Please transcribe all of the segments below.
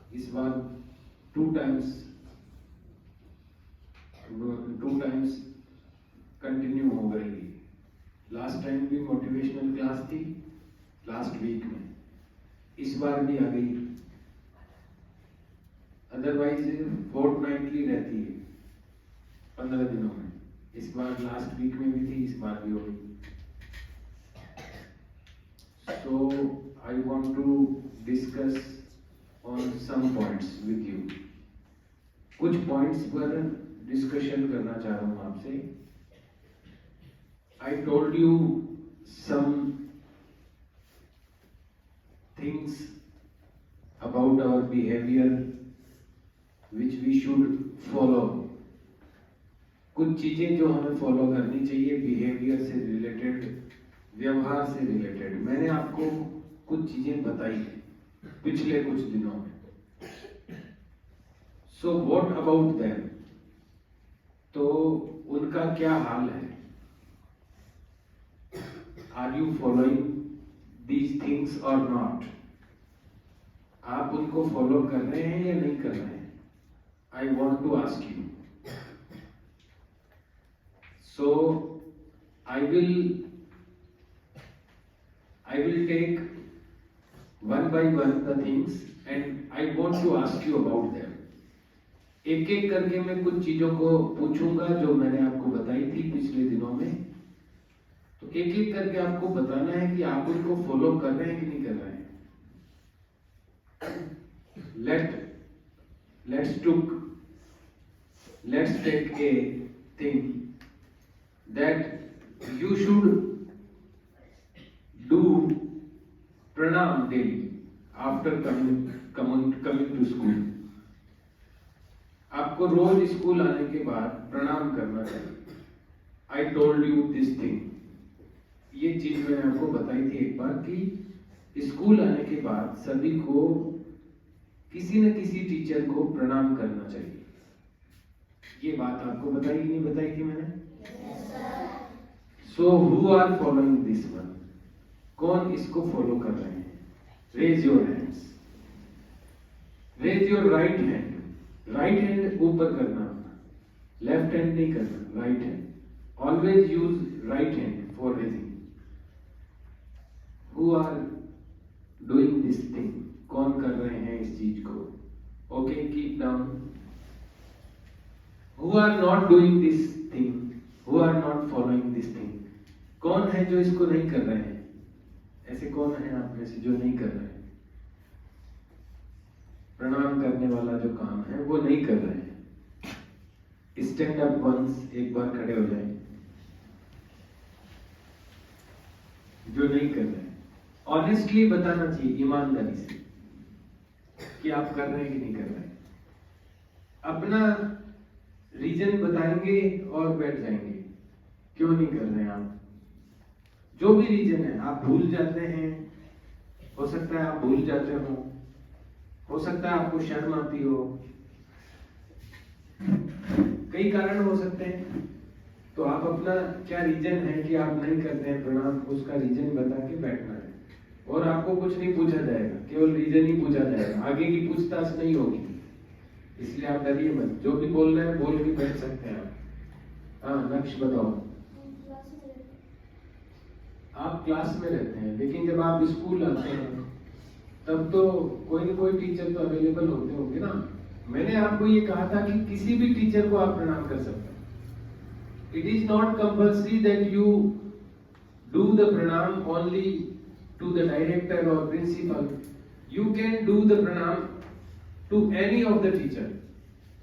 इस बार two times continue हो गई। लास्ट टाइम भी मोटिवेशनल क्लास थी लास्ट वीक में, इस बार भी आ गई। अदरवाइज फोर्टनाइटली रहती है 15 दिनों में, इस बार लास्ट वीक में भी थी, इस बार भी हो गई। So I want to discuss on some points with you. कुछ पॉइंट्स पर डिस्कशन करना चाह रहा हूं आपसे। I told you some things about our behavior which we should follow. कुछ चीजें जो हमें फॉलो करनी चाहिए बिहेवियर से रिलेटेड, व्यवहार से रिलेटेड। मैंने आपको कुछ चीजें बताई हैं पिछले कुछ दिनों में। So what about them? तो उनका क्या हाल है? Are you following these things और नॉट? आप उनको फॉलो कर रहे हैं या नहीं कर रहे हैं? I want to ask you. So I will take one by one the things and I want to ask you about them. एक एक करके मैं कुछ चीजों को पूछूंगा जो मैंने आपको बताई थी पिछले दिनों में। तो एक एक करके आपको बताना है कि आप उनको फॉलो कर रहे हैं कि नहीं कर रहे हैं। Let's take a thing that you should do pranam daily after coming to school. आपको रोज स्कूल आने के बाद प्रणाम करना चाहिए। I told you this thing. ये चीज मैंने आपको बताई थी एक बार कि स्कूल आने के बाद सभी को किसी न किसी टीचर को प्रणाम करना चाहिए। ये बात आपको बताई कि नहीं बताई थी मैंने? So who are following this one? कौन इसको फॉलो कर रहे हैं? Raise your hands. Raise your right hand. Right hand ऊपर करना, left hand नहीं करना, right hand. Always use right hand for raising. Who are doing this thing? कौन कर रहे हैं इस चीज को? Okay, keep down. Who are not doing this thing? Who are not following this thing? कौन है जो इसको नहीं कर रहे हैं? ऐसे कौन है आप में से जो नहीं कर रहे हैं? प्रणाम करने वाला जो काम है वो नहीं कर रहे हैं। स्टैंड अप वंस, एक बार खड़े हो जाएं। जो नहीं कर रहे हैं ऑनेस्टली बताना चाहिए, ईमानदारी से, कि आप कर रहे हैं कि नहीं कर रहे हैं। अपना रीजन बताएंगे और बैठ जाएंगे, क्यों नहीं कर रहे हैं आप। जो भी रीजन है, आप भूल जाते हैं, हो सकता है आप भूल जाते हो सकता है आपको शर्म आती हो, कई कारण हो सकते हैं। तो आप अपना क्या रीजन है कि आप नहीं करते हैं प्रणाम, उसका रीजन बता के बैठना है। और आपको कुछ नहीं पूछा जाएगा, केवल रीजन ही पूछा जाएगा, आगे की पूछताछ नहीं होगी। इसलिए आप डरिए मत, जो भी बोलना है बोल के बैठ सकते हैं आप। हाँ, लक्ष्य बताओ। आप क्लास में रहते हैं, लेकिन जब आप स्कूल आते हैं तब तो कोई न कोई टीचर तो अवेलेबल होते होंगे ना। मैंने आपको ये कहा था कि किसी भी टीचर को आप प्रणाम कर सकते हैं। It is not compulsory that you do the pranam only to the director और principal. You can do the pranam to any of the teacher.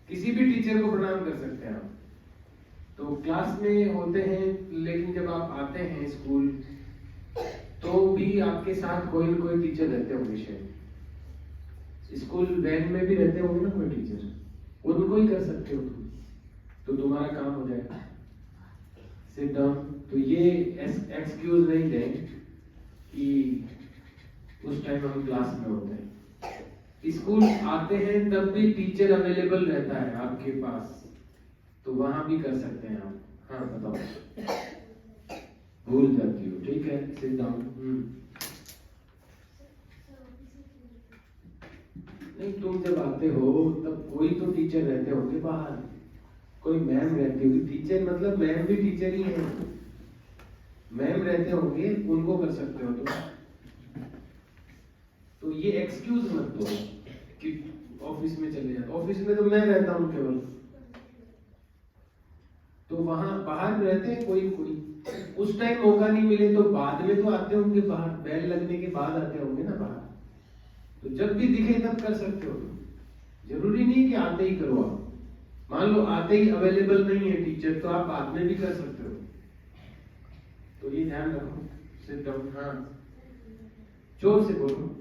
किसी भी टीचर को प्रणाम कर सकते हैं आप। तो क्लास में होते हैं, लेकिन जब आप आते हैं स्कूल तो भी आपके साथ कोई न कोई टीचर रहते होंगे। शायद स्कूल वैन में भी रहते होंगे ना कोई टीचर, उनको ही कर सकते हो तुम, तो तुम्हारा काम हो जाएगा। Sit down. तो ये एक्सक्यूज नहीं दें कि उस टाइम हम क्लास में होते हैं। स्कूल आते हैं तब भी टीचर अवेलेबल रहता है आपके पास, तो वहां भी कर सकते हैं आप। हाँ बताओ। भूल जाती हो, ठीक है, सिट डाउन। नहीं, तुम जब आते हो तब कोई तो टीचर रहते होंगे बाहर, कोई मैम रहती होगी। टीचर मतलब मैम भी टीचर ही है, मैम रहते होंगे, उनको कर सकते हो तुम। तो ये एक्सक्यूज मत दो कि ऑफिस में चले जाओ, ऑफिस में तो मैं रहता हूँ केवल, तो वहां बाहर रहते हैं कोई कोई। उस टाइम मौका नहीं मिले तो बाद में तो आते होंगे बाहर, बेल लगने के बाद आते होंगे ना बाहर, तो जब भी दिखे तब कर सकते हो। जरूरी नहीं कि आते ही करो आप, मान लो आते ही अवेलेबल नहीं है टीचर, तो आप बाद में भी कर सकते हो। तो ये ध्यान रखो। Sit down. हाँ, जोर से बोलो।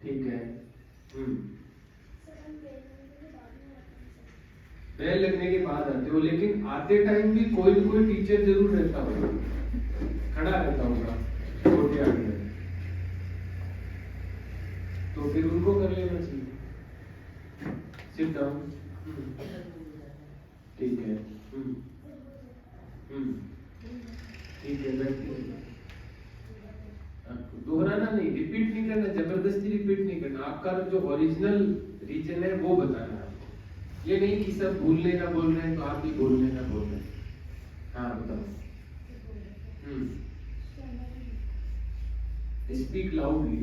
ठीक है। बेल लगने के बाद आते हो, लेकिन आते टाइम भी कोई न कोई टीचर जरूर रहता होगा, खड़ा रहता होगा छोटे आगे, तो फिर उनको कर लेना चाहिए। Sit down. ठीक है। ठीक है, बैठिए। दोहराना नहीं, रिपीट नहीं करना, जबरदस्ती रिपीट नहीं करना, आपका जो ओरिजिनल रीजन है वो बताना है। ये नहीं कि सब भूलने का बोल रहे हैं तो आप भी बोलने का बोल रहे हैं। हाँ बताओ। Speak loudly.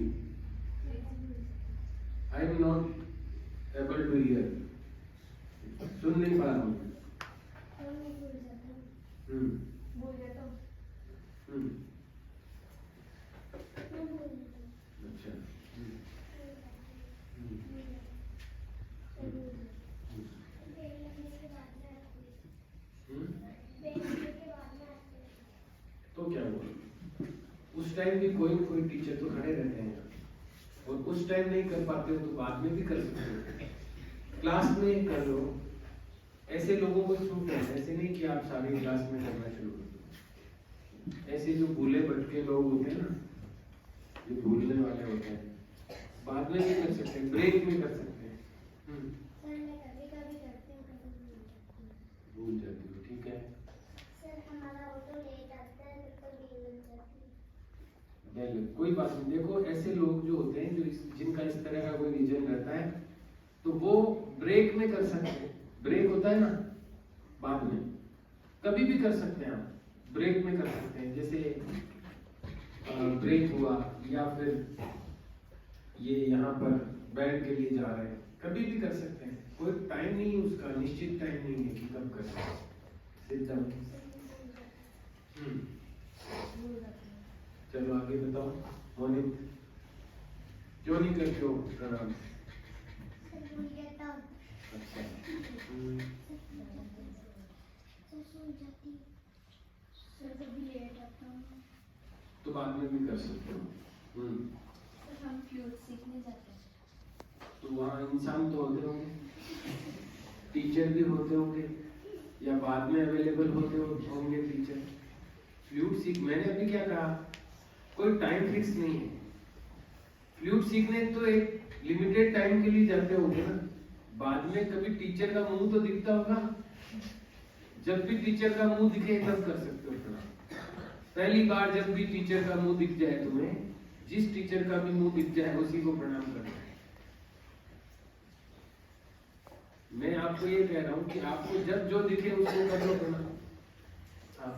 I am not able to hear, सुन नहीं पा रहा हूँ। अच्छा। तो क्या हुआ, उस टाइम भी कोई कोई टीचर तो खड़े रहते हैं, और उस टाइम नहीं कर पाते हो तो बाद में भी कर सकते हो, क्लास में कर लो। ऐसे लोगों को छूट है, ऐसे नहीं कि आप सारी क्लास में करना शुरू कर दो। ऐसे जो भूले भटके लोग होते हैं ना, जो भूलने वाले होते हैं, बाद में भी कर सकते हैं, ब्रेक में कर सकते हैं। भूल जाती हो, ठीक है। कोई बात नहीं, देखो ऐसे लोग जो होते हैं, जो जिनका इस तरह का कोई रीजन रहता है, तो वो ब्रेक में कर सकते हैं। ब्रेक होता है ना, बाद में कभी भी कर सकते हैं आप, ब्रेक में कर सकते हैं। जैसे ब्रेक हुआ, या फिर ये यहाँ पर बैंड के लिए जा रहे हैं, कभी भी कर सकते हैं, कोई टाइम नहीं है उसका, निश्चित टाइम नहीं है कि कब कर सकते हैं। चलो आगे बताओ। मोनित, क्यों नहीं करते हो प्रणाम? अच्छा। तो बाद में भी कर सकते हो। हम फ्लूट सीखने जाते हैं, तो वहाँ इंसान तो होते होंगे, टीचर भी होते होंगे, या बाद में अवेलेबल होंगे टीचर। फ्लूट सीख, मैंने अभी क्या कहा, कोई टाइम फिक्स नहीं है। फ्लूट सीखने तो एक लिमिटेड टाइम के लिए जाते होंगे ना, बाद में कभी टीचर का मुंह तो दिखता होगा, जब भी टीचर का मुंह दिखे तब कर सकते हो प्रणाम। पहली बार जब भी टीचर का मुंह दिख जाए तुम्हें, जिस टीचर का भी मुंह दिख जाए उसी को प्रणाम करना है। मैं आपको ये कह रहा हूँ कि आपको जब जो दिखे उसको कर लो प्रणाम। हाँ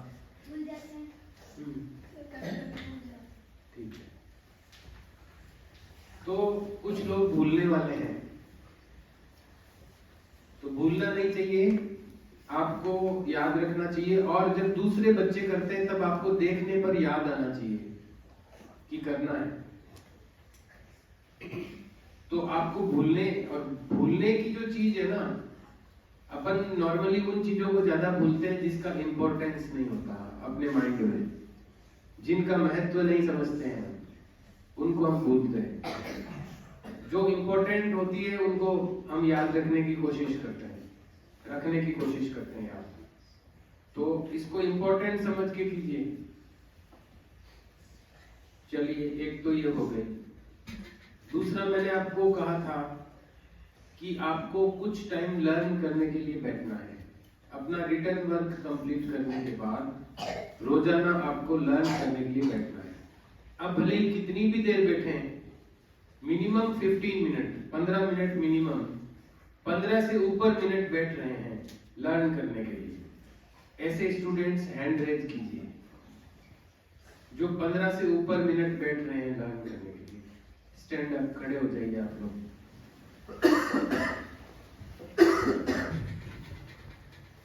ठीक है। तो कुछ लोग भूलने वाले हैं, तो भूलना नहीं चाहिए, आपको याद रखना चाहिए, और जब दूसरे बच्चे करते हैं तब आपको देखने पर याद आना चाहिए कि करना है। तो आपको भूलने की जो चीज है ना, अपन नॉर्मली उन चीजों को ज्यादा भूलते हैं जिसका इंपॉर्टेंस नहीं होता अपने माइंड में, जिनका महत्व नहीं समझते हैं, उनको हम भूलते हैं। जो इंपॉर्टेंट होती है उनको हम याद रखने की कोशिश करते हैं, रखने की कोशिश करते हैं याद। तो इसको इंपॉर्टेंट समझ के कीजिए। चलिए, एक तो ये हो गए। दूसरा, मैंने आपको कहा था कि आपको कुछ टाइम लर्न करने के लिए बैठना है। अपना रिटर्न वर्क कंप्लीट करने के बाद रोजाना आपको लर्न करने के लिए बैठना है। अब भले ही कितनी भी देर बैठे, मिनिमम 15 मिनट, 15 मिनट मिनिमम, 15 से ऊपर मिनट बैठ रहे हैं लर्न करने के लिए, ऐसे स्टूडेंट्स हैंड रेज कीजिए जो 15 से ऊपर मिनट बैठ रहे हैं लर्न करने के लिए। स्टैंड अप, खड़े हो जाइए आप लोग।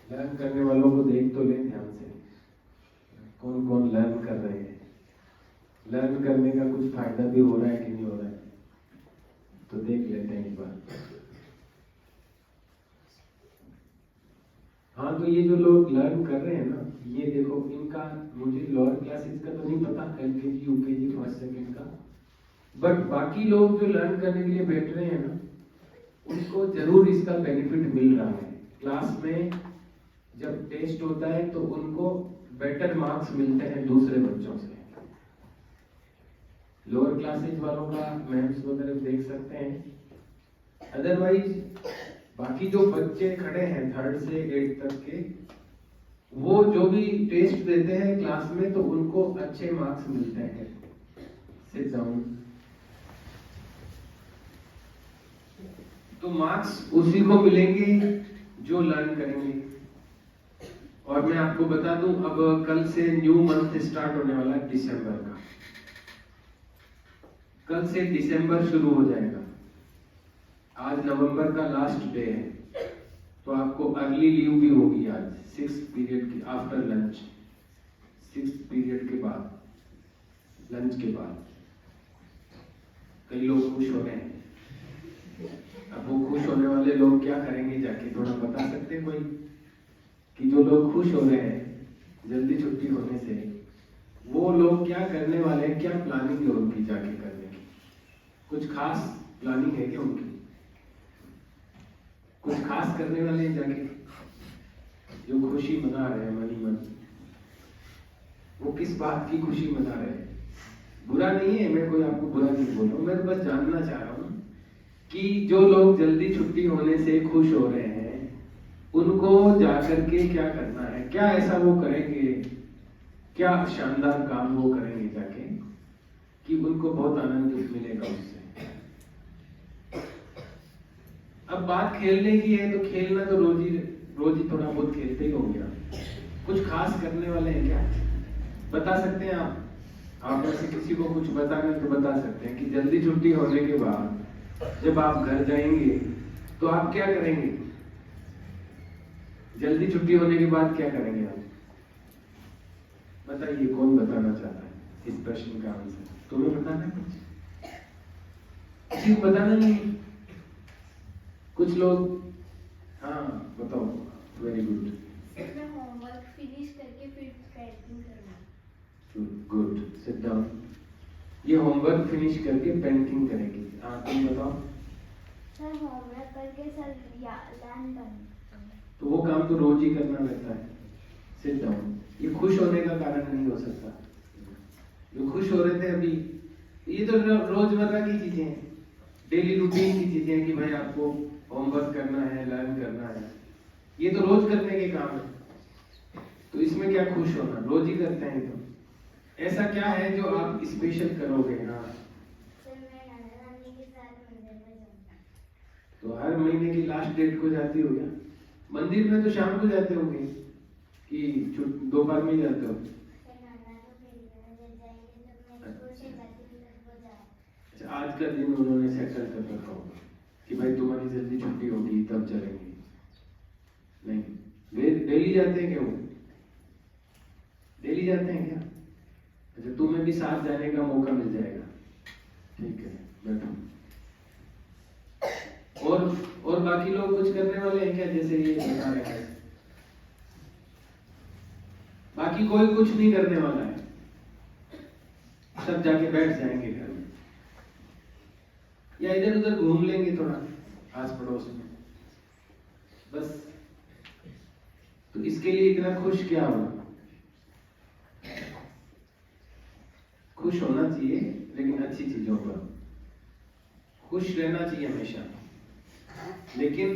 लर्न करने वालों को देख तो लें ध्यान से, कौन कौन लर्न कर रहे हैं। लर्न करने का कुछ फायदा भी हो रहा है कि नहीं हो रहा है, तो देख लेते हैं एक बार। हाँ, तो ये जो लोग लर्न कर रहे हैं ना, ये देखो इनका, मुझे लोअर क्लासेस का तो नहीं पता, एलकेजी यूकेजी फर्स्ट सेकंड का, बट बाकी लोग जो लर्न करने के लिए बैठ रहे हैं ना, उनको जरूर इसका बेनिफिट मिल रहा है। क्लास में जब टेस्ट होता है तो उनको बेटर मार्क्स मिलते हैं दूसरे बच्चों से। लोअर क्लासेज वालों का मैथ्स वगैरह देख सकते हैं। अदरवाइज बाकी जो बच्चे खड़े हैं 3rd से 8th तक के, वो जो भी टेस्ट देते हैं क्लास में तो उनको अच्छे मार्क्स मिलते हैं। Sit down. तो मार्क्स उसी को मिलेंगे जो लर्न करेंगे। और मैं आपको बता दूं, अब कल से न्यू मंथ स्टार्ट होने वाला है दिसंबर का। कल से दिसंबर शुरू हो जाएगा। आज नवंबर का लास्ट डे है, तो आपको अर्ली लीव भी होगी आज 6th पीरियड की आफ्टर लंच, 6th पीरियड के बाद, लंच के बाद। कई लोग खुश हो रहे हैं। अब वो खुश होने वाले लोग क्या करेंगे जाके, थोड़ा बता सकते हैं कोई, कि जो लोग खुश हो रहे हैं जल्दी छुट्टी होने से, वो लोग क्या करने वाले हैं, क्या प्लानिंग है उनकी जाके करने की? कुछ खास प्लानिंग है क्या उनकी? कुछ खास करने वाले हैं जाके, जो खुशी मना रहे हैं मनी मन? वो किस बात की खुशी मना रहे हैं? बुरा नहीं है, मैं कोई आपको बुरा नहीं बोल रहा हूँ, मैं तो बस जानना चाह रहा हूँ कि जो लोग जल्दी छुट्टी होने से खुश हो रहे हैं, उनको जाकर के क्या करना है, क्या ऐसा वो करेंगे, क्या शानदार काम वो करेंगे जाके कि उनको बहुत आनंद मिलेगा उससे। अब बात खेलने की है, तो खेलना तो रोज ही थोड़ा बहुत खेलते ही होंगे। कुछ खास करने वाले हैं क्या, बता सकते हैं आप में से किसी को कुछ बताना है तो बता सकते हैं कि जल्दी छुट्टी होने के बाद जब आप घर जाएंगे तो आप क्या करेंगे? जल्दी छुट्टी होने के बाद क्या करेंगे आप? बताइए, कौन बताना चाहता है इस प्रश्न का आंसर? तुम्हें बताना है कुछ? किसी को बताना नहीं? कुछ लोग, हाँ बताओ। Very good. अपना होमवर्क फिनिश करके फिर पेंटिंग करना। Good, sit down. ये होमवर्क फिनिश करके पेंटिंग करेगी। हाँ, तुम बताओ। सर होमवर्क करके सर लर्न करना। तो वो काम तो रोज ही करना रहता है। Sit down. ये खुश होने का कारण नहीं हो सकता। जो खुश हो रहे थे अभी, ये तो रोजमर्रा की चीजें हैं, डेली रूटीन की चीजें हैं कि भाई आपको होमवर्क करना है, लर्न करना है, ये तो रोज करने के काम है। तो इसमें क्या खुश होना, रोज ही करते हैं। तो ऐसा क्या है जो आप स्पेशल करोगे? हाँ, तो हर महीने की लास्ट डेट को जाती हो क्या? मंदिर में तो शाम को जाते होंगे कि दोपहर में जाते हो? अच्छा, आज का दिन उन्होंने सेटल कर रखा होगा कि भाई तुम्हारी जल्दी छुट्टी होगी तब चलेंगे। नहीं, वे डेली जाते हैं क्या? वो डेली जाते हैं क्या? अच्छा, तुम्हें भी साथ जाने का मौका मिल जाएगा। ठीक है, बैठो। और बाकी लोग कुछ करने वाले हैं क्या, जैसे ये बता रहे हैं? बाकी कोई कुछ नहीं करने वाला है, सब जाके बैठ जाएंगे घर में या इधर उधर घूम लेंगे थोड़ा आस पड़ोस में, बस। तो इसके लिए इतना खुश क्या होना? खुश होना चाहिए, लेकिन अच्छी चीजों पर खुश रहना चाहिए हमेशा। लेकिन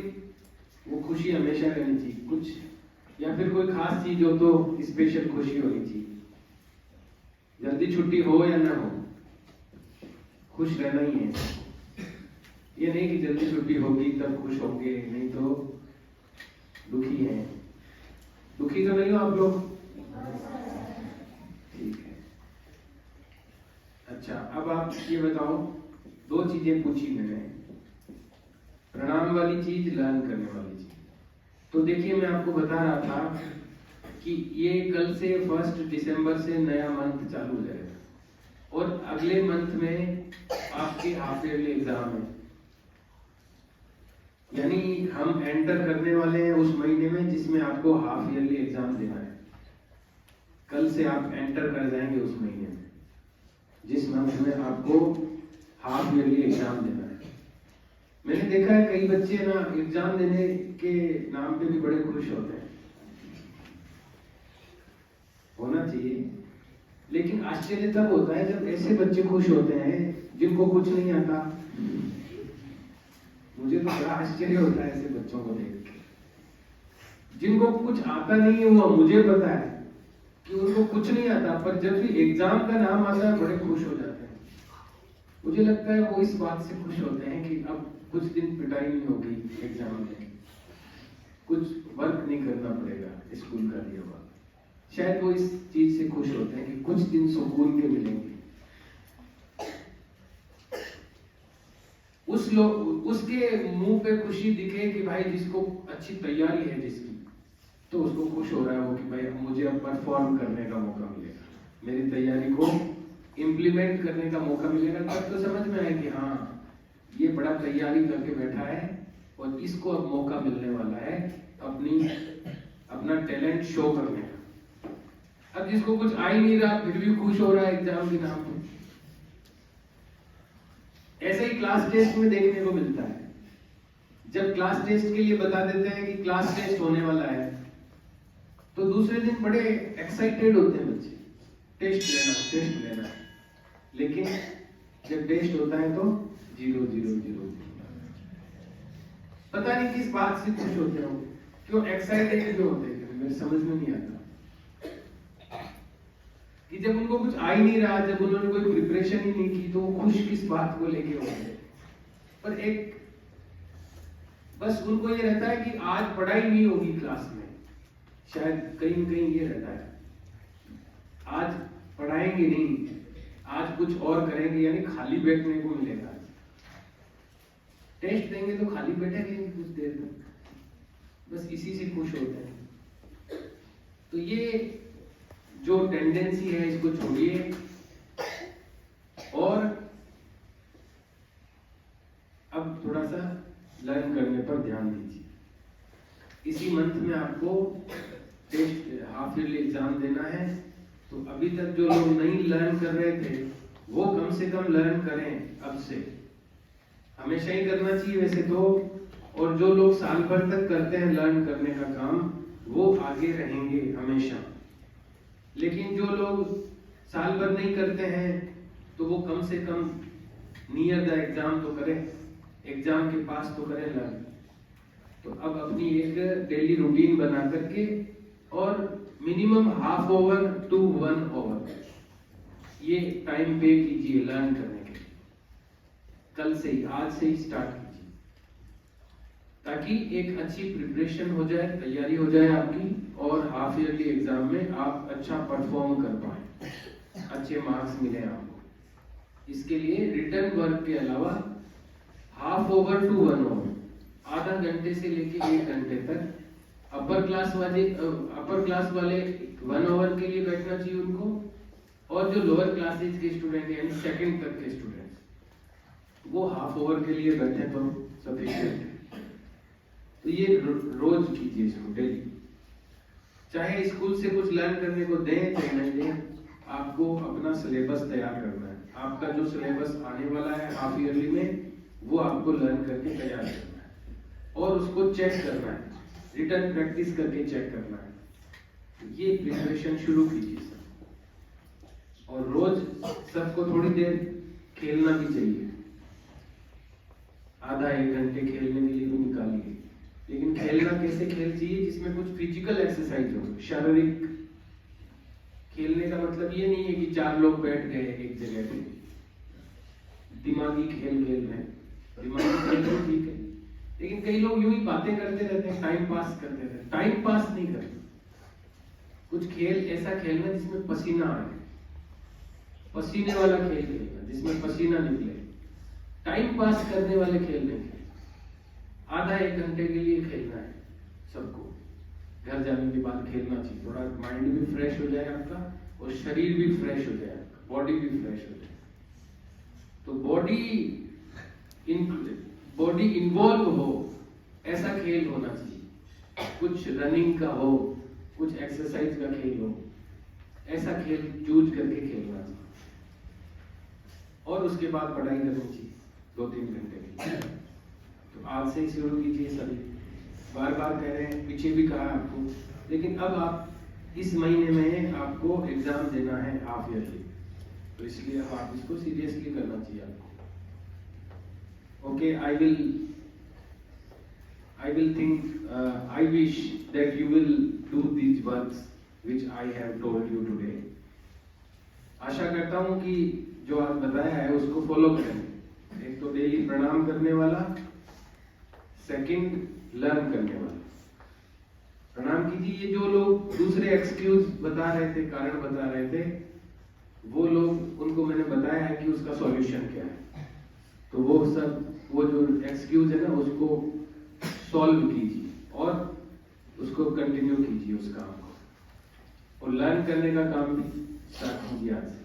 वो खुशी हमेशा रहनी चाहिए, कुछ या फिर कोई खास चीज हो तो स्पेशल खुशी होनी चाहिए। जल्दी छुट्टी हो या ना हो, खुश रहना ही है। ये नहीं कि जल्दी छुट्टी होगी तब खुश होंगे, नहीं तो दुखी हैं। दुखी तो नहीं हो आप लोग? ठीक है। अच्छा, अब आप ये बताओ, दो चीजें पूछी मैंने, प्रणाम वाली चीज, लर्न करने वाली चीज। तो देखिए, मैं आपको बता रहा था कि ये कल से 1 दिसंबर से नया मंथ चालू हो जाएगा और अगले मंथ में आपके हाफ ईयरली एग्जाम है। यानी हम एंटर करने वाले हैं उस महीने में जिसमें आपको हाफ ईयरली एग्जाम देना है। कल से आप एंटर कर जाएंगे उस महीने में जिस मंथ में आपको हाफ ईयरली एग्जाम देना है। मैंने देखा है कई बच्चे ना एग्जाम देने के नाम पे भी बड़े खुश होते हैं, होना चाहिए, लेकिन आश्चर्य तब होता है जब ऐसे बच्चे खुश होते हैं जिनको कुछ नहीं आता। मुझे तो बड़ा आश्चर्य होता है ऐसे बच्चों को देख के, जिनको कुछ आता नहीं है। वो मुझे पता है कि उनको कुछ नहीं आता, पर जब भी एग्जाम का नाम आता है बड़े खुश हो जाते हैं। मुझे लगता है वो इस बात से खुश होते हैं कि अब कुछ दिन पिटाई नहीं होगी एग्जाम में, कुछ वर्क नहीं करना पड़ेगा स्कूल का दिया हुआ। शायद वो इस चीज से खुश होते हैं कि कुछ दिन सुकून के मिलेंगे। उसके मुंह पे खुशी दिखे कि भाई जिसको अच्छी तैयारी है जिसकी, तो उसको खुश हो रहा है वो कि भाई मुझे अब परफॉर्म करने का मौका मिलेगा, मेरी तैयारी को इम्प्लीमेंट करने का मौका मिलेगा। तब तो समझ में आए कि हाँ ये बड़ा तैयारी करके बैठा है और इसको अब मौका मिलने वाला है अपना टैलेंट शो करने का। अब जिसको कुछ आ ही नहीं रहा फिर भी खुश हो रहा है एग्जाम के नाम पे। ऐसे ही क्लास टेस्ट में देखने को मिलता है। जब क्लास टेस्ट के लिए बता देते हैं कि क्लास टेस्ट होने वाला है, तो दूसरे दिन बड़े एक्साइटेड होते हैं बच्चे, टेस्ट लेना। लेकिन जब टेस्ट होता है तो 0 0 0। पता नहीं किस बात से खुश होते हो, क्यों एक्साइटेड क्यों होते हैं, मेरे समझ में नहीं आता कि जब उनको कुछ आ ही नहीं रहा, जब उन्होंने कोई प्रिपरेशन ही नहीं की, तो वो खुश किस बात को लेके होते हैं। पर एक बस उनको ये रहता है कि आज पढ़ाई नहीं होगी क्लास में, शायद कहीं न कहीं ये रहता है आज पढ़ाएंगे नहीं, आज कुछ और करेंगे, यानी खाली बैठने को मिलेगा। टेस्ट देंगे तो खाली बैठेंगे कुछ देर तक, बस इसी से खुश होते हैं। तो ये जो टेंडेंसी है इसको छोड़िए और अब थोड़ा सा लर्न करने पर ध्यान दीजिए। इसी मंथ में आपको टेस्ट हाफ ईयरली एग्जाम देना है, तो अभी तक जो लोग नहीं लर्न कर रहे थे वो कम से कम लर्न करें अब से। हमेशा ही करना चाहिए वैसे तो, और जो लोग साल भर तक करते हैं लर्न करने का काम, वो आगे रहेंगे हमेशा। लेकिन जो लोग साल भर नहीं करते हैं तो वो कम से कम नियर द एग्जाम तो करें, एग्जाम के पास तो करें लर्न। तो अब अपनी एक डेली रूटीन बना करके और मिनिमम ½ आवर टू 1 आवर ये टाइम पे कीजिए लर्न करने के। कल से ही, आज से ही स्टार्ट कीजिए, ताकि एक अच्छी प्रिपरेशन हो जाए, तैयारी हो जाए आपकी, और हाफ ईयरली एग्जाम में आप अच्छा परफॉर्म कर पाए, अच्छे मार्क्स मिले आपको। इसके लिए रिटन वर्क के अलावा ½ आवर टू 1 आवर, आधा घंटे से लेके 1 घंटे तक अपर क्लास वाले 1 आवर के लिए बैठना चाहिए उनको, और जो लोअर क्लासेज के स्टूडेंट यानी 2nd तक के स्टूडेंट्स वो ½ आवर के लिए बैठे तो सफिशिएंट है। तो ये रोज कीजिए इसको डेली, चाहे स्कूल से कुछ लर्न करने को दें चाहे नहीं दें, आपको अपना सिलेबस तैयार करना है। आपका जो सिलेबस आने वाला है हाफ ईयरली में, वो आपको लर्न करके तैयार करना है और उसको चेक करना है, रिटर्न प्रैक्टिस करके चेक करना है। ये प्रिपरेशन शुरू कीजिए सर, और रोज सबको थोड़ी देर खेलना भी चाहिए, आधा 1 घंटे खेलने के लिए भी निकालिए। लेकिन खेलना कैसे खेल चाहिए, जिसमें कुछ फिजिकल एक्सरसाइज हो, शारीरिक। खेलने का मतलब ये नहीं है कि 4 लोग बैठ गए एक जगह पे, दिमागी खेल खेल रहे हैं। दिमागी खेल भी ठीक है, लेकिन कई लोग यूं ही बातें करते रहते हैं, टाइम पास करते रहते हैं। टाइम पास नहीं करते, कुछ खेल ऐसा खेलना जिसमें पसीना आए, पसीने वाला खेल खेलना जिसमें पसीना निकले। टाइम पास करने वाले खेल नहीं खेलना। आधा एक घंटे के लिए खेलना है सबको, घर जाने के बाद खेलना चाहिए। थोड़ा माइंड भी फ्रेश हो जाए आपका और शरीर भी फ्रेश हो जाए आपका, बॉडी भी फ्रेश हो जाए। तो बॉडी इन्वॉल्व हो ऐसा खेल होना चाहिए। कुछ रनिंग का हो, कुछ एक्सरसाइज का खेल हो, ऐसा खेल चूज करके खेलना चाहिए। और उसके बाद पढ़ाई करनी चाहिए 2-3 घंटे की। तो आज से ही शुरू कीजिए सभी। बार बार कह रहे हैं, पीछे भी कहा आपको, लेकिन अब आप इस महीने में आपको एग्जाम देना है हाफ ईयरली, तो इसलिए अब आप इसको सीरियसली करना चाहिए आपको। Okay, I will think, I wish that you will do these works which I have told you today. आशा करता हूं कि जो आज बताया है उसको फॉलो करें। एक तो डेली प्रणाम करने वाला, सेकंड लर्न करने वाला। प्रणाम कीजिए। ये जो लोग दूसरे एक्सक्यूज बता रहे थे, कारण बता रहे थे, वो लोग, उनको मैंने बताया है कि उसका सॉल्यूशन क्या है। तो वो जो एक्सक्यूज है ना, उसको सॉल्व कीजिए और उसको कंटिन्यू कीजिए उस काम को। और लर्न करने का काम भी स्टार्ट कीजिए आज से।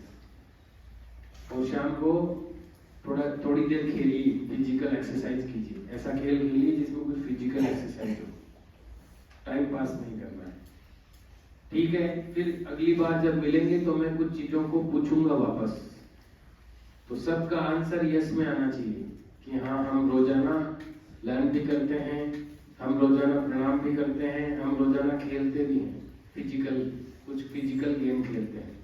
और शाम को थोड़ी देर खेलिए, फिजिकल एक्सरसाइज कीजिए। ऐसा खेल खेलिए जिसमें कुछ फिजिकल एक्सरसाइज हो, टाइम पास नहीं करना है। ठीक है, फिर अगली बार जब मिलेंगे तो मैं कुछ चीजों को पूछूंगा वापस, तो सबका आंसर यस में आना चाहिए कि हाँ, हम रोजाना लर्न भी करते हैं, हम रोजाना प्रणाम भी करते हैं, हम रोजाना खेलते भी हैं, कुछ फिजिकल गेम खेलते हैं।